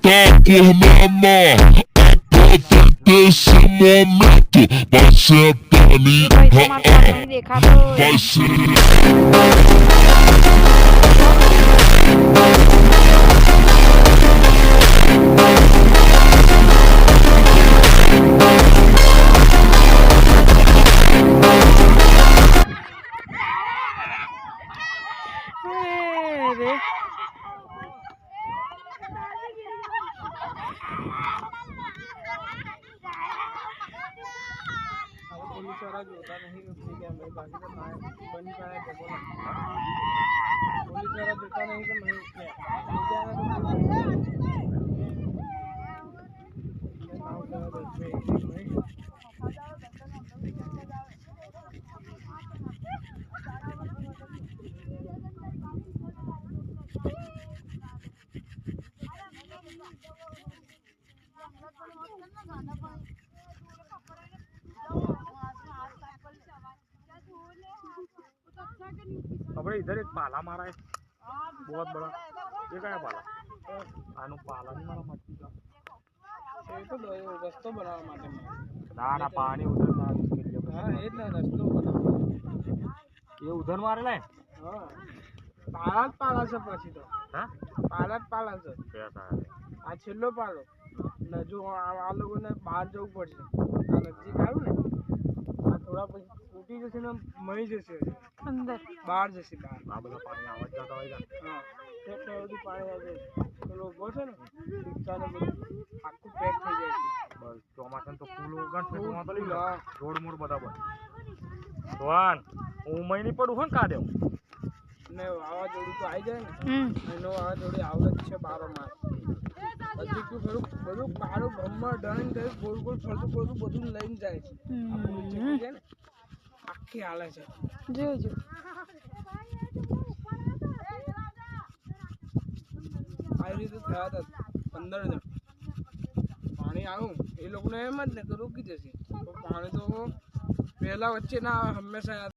por menor. Aproveitar esse momento. Vai sentando e vai ser. Police वाला जोता नहीं ठीक है मैं बाकी तो ना बन पाया देखो ना पुलिस वाला जोता नहीं तो मैं अपने इधर एक पाला मारा है बहुत बड़ा। ये क्या है पाला? आनु पाला नहीं मारा मट्टी का। ये तो रस्तो बनावा માટે ना पानी उधर ना इसके लिए। हां ये ना रस्तो बनावा ये उधर मारेला है। हां पाला से પછી તો हां પાલા છે कैसा है આ છેલ્લો પાલો ને જો આ લોકોને બહાર જવું પડશે આ નજીક આવ્યું ને આ થોડા પછી ફૂટી જશે ને મળી જશે અંદર બહાર જશે બહાર આ બધા પાણી આવવા જતા હોયगा। હા તો બધું પાણી આવે પેલો ઉભો છે ને રિક્ષાને બધું આખું પેક થઈ જાય છે બસ ચોમાસામાં તો પુલ ઉગાડ છે તો તો રોડ મોડ બધા બંધ। ભગવાન હું મહિની પડું હો ને કા દેવું ને વાવાઝોડું તો આવી જાય ને એનો વાવાઝોડું આવડે જ છે 12 માસ પછી તું બધું કાળું બ્રહ્મા ડણ ગઈ ગોળ ગોળ ફરતું બધું લઈને જાય છે આપણું ચીકી છે ને આખી હાલે છે જોજો આવી રીતે થયા હતા 15 જણ પાણી આવ્યું એ લોકોને એમ જ ને કે રોકી જશે તો પાણી તો પહેલા વચ્ચે ના આવે હંમેશા